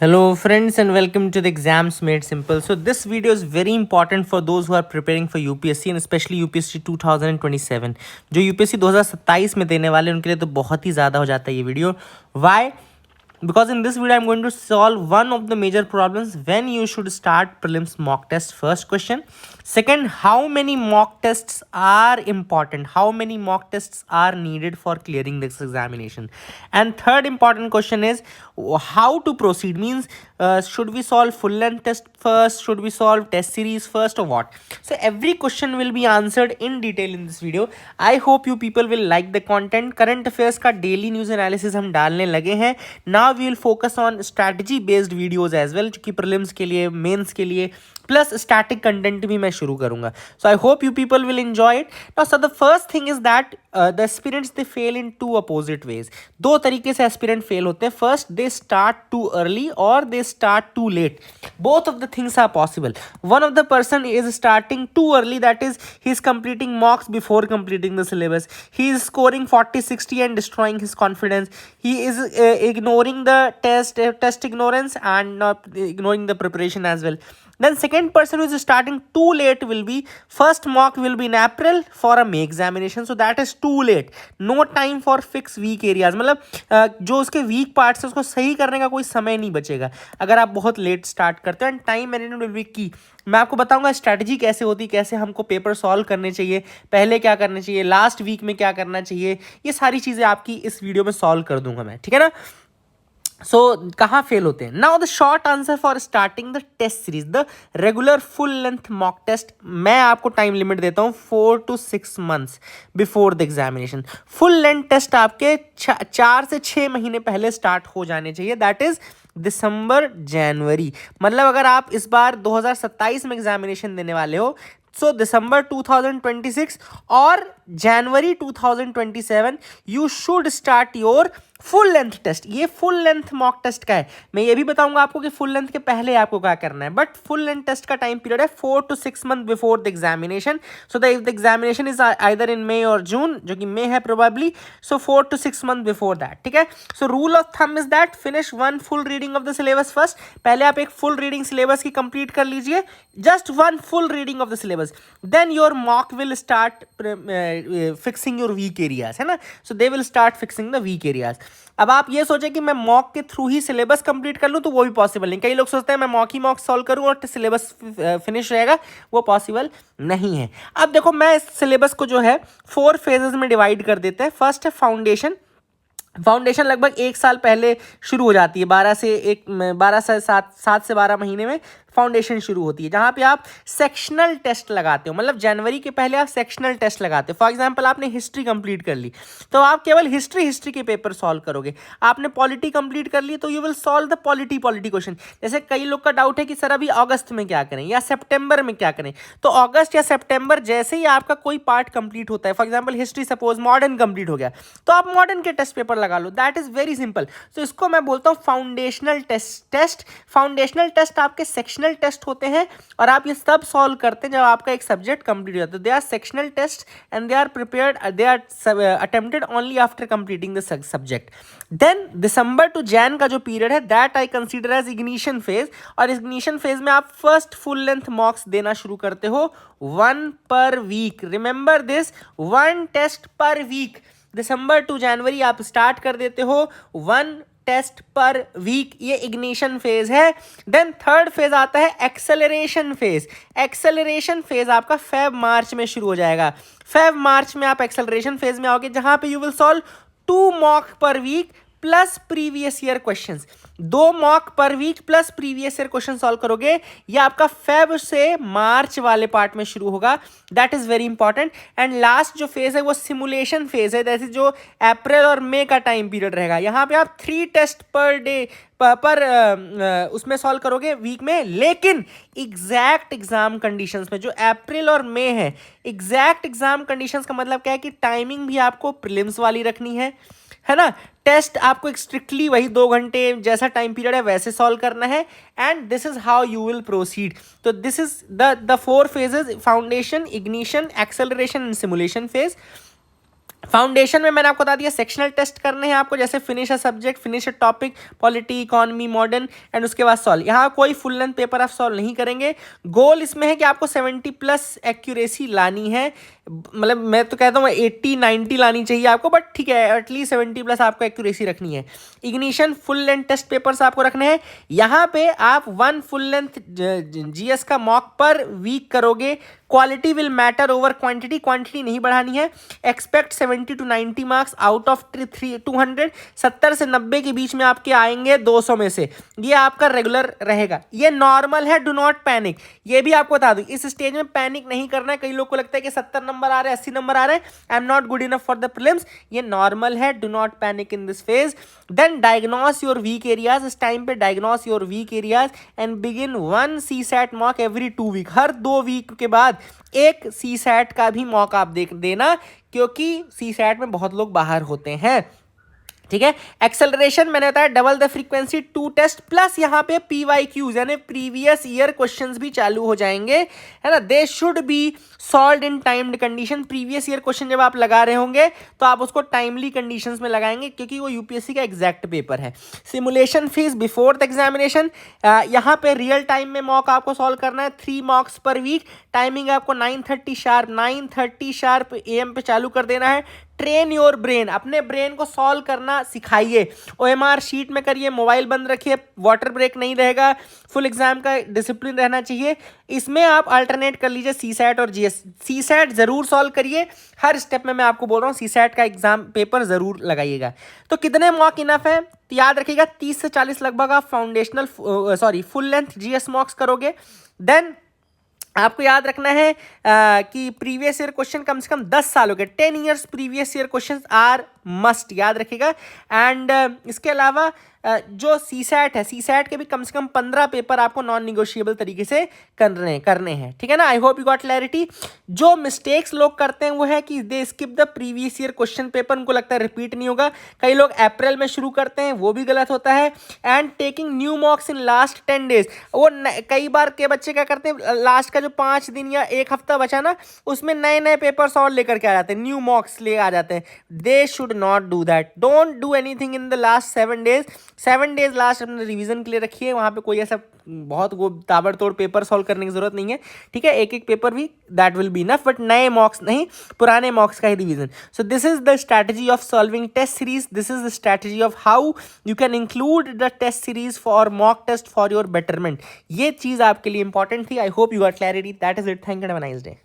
Hello friends and welcome to the Exams Made Simple. So this video is very important for those who are preparing for UPSC and especially UPSC 2027. जो UPSC 2027 में देने वाले हैं उनके लिए तो बहुत ही ज़्यादा हो जाता है ये video. Why? Because in this video I'm going to solve one of the major problems when you should start prelims mock test. First question. Second, how many mock tests are important? How many mock tests are needed for clearing this examination? And third important question is how to proceed. Means should we solve full length test first? Should we solve test series first or what? So every question will be answered in detail in this video. I hope you people will like the content. Current affairs का daily news analysis हम डालने लगे हैं. Now we will focus on strategy based videos as well, जो कि prelims के लिए, mains के लिए, प्लस स्टैटिक कंटेंट भी मैं शुरू करूंगा. So I hope you people will enjoy it. Now so the first thing is that the aspirants they fail in two opposite ways. दो तरीके से एस्पिरेंट फेल होते हैं. First, they start too early और they start too late. Both of the things are possible. One of the person is starting too early, that is he is completing mocks before completing the syllabus. He is scoring 40-60 and destroying his confidence. He is ignoring the test ignorance and not ignoring the preparation as well. Then second person who is starting too late will be, first mock will be in April for a May examination, so that is too late. No time for fix weak areas. मतलब जो उसके week parts है उसको सही करने का कोई समय नहीं बचेगा अगर आप बहुत लेट स्टार्ट करते हो. And time management will be की. मैं आपको बताऊंगा स्ट्रैटेजी कैसे होती है, कैसे हमको पेपर सॉल्व करने चाहिए, पहले क्या करना चाहिए, लास्ट वीक में क्या करना चाहिए, ये सारी चीज़ें आपकी इस वीडियो में सॉल्व कर दूंगा मैं, ठीक है ना. सो कहाँ फेल होते हैं. Now the short answer for starting the test series, the regular full length mock test, मैं आपको टाइम लिमिट देता हूँ 4 to 6 months before the examination. Full length test आपके 4 से 6 महीने पहले स्टार्ट हो जाने चाहिए. दैट इज दिसंबर जनवरी. मतलब अगर आप इस बार 2027 में एग्जामिनेशन देने वाले हो, सो दिसंबर 2026 और January 2027 you should start your full length test. ये फुल लेंथ मॉक टेस्ट का है. मैं ये भी बताऊंगा आपको कि फुल लेंथ के पहले आपको क्या करना है, बट फुल लेंथ टेस्ट का टाइम पीरियड है 4 to 6 months before the examination. So the examination is either in May और जून, जो कि मई है probably. So 4 to 6 months before that, ठीक है. So rule of thumb is that finish one full reading of the syllabus first. पहले आप एक फुल रीडिंग सिलेबस की कंप्लीट कर लीजिए, just one full reading of the syllabus. Then your mock will start fixing your weak areas, है ना. So they will start fixing the weak areas. अब आप ये सोचें कि मैं मॉक के थ्रू ही सिलेबस कंप्लीट कर लूँ, तो वो भी पॉसिबल नहीं. कई लोग सोचते हैं मैं मॉक ही मॉक सॉल्व करूँ और सिलेबस फिनिश रहेगा, वो पॉसिबल नहीं है. अब देखो, मैं इस सिलेबस को जो है 4 phases में डिवाइड कर देते हैं. फर्स्ट है फाउंडेशन. फाउंडेशन लगभग 1 साल पहले शुरू हो जाती है. 12 से 7 से 12 महीने में फाउंडेशन शुरू होती है, जहाँ पे आप सेक्शनल टेस्ट लगाते हो. मतलब जनवरी के पहले आप सेक्शनल टेस्ट लगाते हो. फॉर एग्जांपल आपने हिस्ट्री कंप्लीट कर ली तो आप केवल हिस्ट्री के पेपर सॉल्व करोगे. आपने पॉलिटी कंप्लीट कर ली तो you will solve the polity question. जैसे कई लोग का डाउट है कि सर अभी अगस्त में क्या करें या सितंबर में क्या करें, तो अगस्त या सितंबर जैसे ही आपका कोई पार्ट कंप्लीट होता है, for example history suppose modern complete हो गया, तो आप मॉडर्न के टेस्ट पेपर लगा लो. That is very simple. तो इसको मैं बोलता हूँ फाउंडेशनल टेस्ट. फाउंडेशनल टेस्ट आपके सेक्शनल टेस्ट होते हैं और आप ये सब सॉल्व करते हैं जब आपका एक सब्जेक्ट कंप्लीट हो जाता है. They are sectional test and they are prepared, they are attempted only after completing the subject. Then December to Jan का जो पीरियड है, that I consider as ignition phase. और इग्निशन फेज में आप first full length मॉक्स देना शुरू करते हो, 1 per week. Remember this, 1 test per week. December to January आप स्टार्ट कर देते हो 1 टेस्ट पर वीक. ये इग्निशन फेज है. देन थर्ड फेज आता है एक्सेलरेशन फेज. एक्सेलरेशन फेज आपका फेब मार्च में शुरू हो जाएगा. फेब मार्च में आप एक्सेलरेशन फेज में आओगे, जहां पे you will solve 2 mock per week plus previous year questions. 2 mock per week plus previous year question solve करोगे. ये आपका फेब से मार्च वाले पार्ट में शुरू होगा. That is very important. And last जो फेज है वो सिमुलेशन फेज है, जैसे जो अप्रैल और मई का टाइम पीरियड रहेगा. यहाँ पे आप 3 टेस्ट पर डे पर उसमें सॉल्व करोगे वीक में. लेकिन एग्जैक्ट एग्जाम कंडीशंस में, जो अप्रैल और मई है, एग्जैक्ट एग्जाम कंडीशंस का मतलब क्या है कि टाइमिंग भी आपको प्रीलिम्स वाली रखनी है ना. टेस्ट आपको स्ट्रिक्टली वही 2 घंटे जैसा टाइम पीरियड है वैसे सॉल्व करना है. And this is how you will proceed. तो this is the 4 phases: foundation, ignition, acceleration and simulation phase. Foundation में मैंने आपको बता दिया सेक्शनल टेस्ट करने हैं आपको, जैसे finish a subject, finish a topic, polity, economy, modern, and उसके बाद सॉल्व। यहाँ कोई फुल लेंथ पेपर आप सॉल्व नहीं करेंगे। गोल इसमें है कि आपको 70+ एक्यूरेसी लानी है, मतलब मैं तो कहता हूँ 80-90 लानी चाहिए आपको, बट ठीक है एटलीस्ट 70+ आपको एक्यूरेसी रखनी है। Ignition full length test papers आपको रखने हैं। यहाँ पे आप 1 फुल लेंथ जीएस का मॉक पर वीक करोगे। Quality will matter over quantity, quantity नहीं बढ़ानी है। Expect 70 to 90 marks out of 200, 70 से 90 के बीच में आपके आएंगे 200 में से। ये आपका रेगुलर रहेगा, ये नॉर्मल है, डू नॉट पैनिक। ये भी आपको बता दूं, इस स्टेज में पैनिक नहीं करना है। कई लोग को लगता है कि 70 नंबर आ रहे हैं, 80 नंबर आ रहे हैं, I am not good enough for the prelims. ये नॉर्मल है, do not panic in this phase. Then diagnose your weak areas, इस टाइम पे diagnose your weak areas and begin 1 CSAT mock every 2 week. हर 2 week के बाद एक CSAT का भी मौका आप देना, क्योंकि CSAT में बहुत लोग बाहर होते हैं। ठीक है, एक्सेलरेशन मैंने बताया double the frequency 2 test plus यहाँ पे PYQs यानी प्रीवियस ईयर क्वेश्चंस भी चालू हो जाएंगे, है ना। They should be solved in timed condition. Previous year question जब आप लगा रहे होंगे तो आप उसको टाइमली कंडीशंस में लगाएंगे, क्योंकि वो यूपीएससी का एग्जैक्ट पेपर है। Simulation fees before the examination, यहाँ पे रियल टाइम में मॉक आपको सॉल्व करना है, 3 मॉक्स पर वीक। टाइमिंग आपको 9:30 शार्प AM पे चालू कर देना है। ट्रेन योर ब्रेन, अपने ब्रेन को सॉल्व करना सिखाइए। OMR शीट में करिए, मोबाइल बंद रखिए, वाटर ब्रेक नहीं रहेगा, फुल एग्जाम का डिसिप्लिन रहना चाहिए। इसमें आप अल्टरनेट कर लीजिए CSAT और GS। CSAT जरूर सॉल्व करिए, हर स्टेप में मैं आपको बोल रहा हूँ CSAT का एग्जाम पेपर जरूर लगाइएगा। तो कितने मॉक इनफ है, तो याद रखिएगा 30 से 40 लगभग आप फाउंडेशनल फुल लेंथ GS मॉक्स करोगे। देन आपको याद रखना है कि प्रीवियस ईयर क्वेश्चन कम से कम 10 सालों के 10 years previous year question are must, याद रखिएगा। एंड इसके अलावा जो CSAT है, CSAT के भी कम से कम 15 पेपर आपको नॉन निगोशिएबल तरीके से करने हैं, ठीक है ना। I hope you got clarity. जो मिस्टेक्स लोग करते हैं वो है कि they skip the previous year question paper, उनको लगता है रिपीट नहीं होगा। कई लोग अप्रैल में शुरू करते हैं, वो भी गलत होता है। And taking new मॉक्स in last 10 days, वो कई बार के बच्चे क्या करते हैं, लास्ट का जो 5 दिन या 1 हफ्ता बचा ना, उसमें नए नए पेपर्स और लेकर के आ जाते हैं, न्यू मॉक्स ले आ जाते हैं। They should not do that. Don't do anything in the last 7 days. 7 days last अपने रिवीजन के लिए रखिए, वहाँ पे कोई ऐसा बहुत वो ताबड़तोड़ पेपर सॉल्व करने की जरूरत नहीं है, ठीक है। एक एक पेपर भी that will be enough, but नए मॉक्स नहीं, पुराने मॉक्स का ही revision. So this is the strategy of solving test series, this is the strategy of how you can include the test series for mock test for your betterment. ये चीज आपके लिए important थी। I hope you got clarity. That is it. Thank you, have a nice day.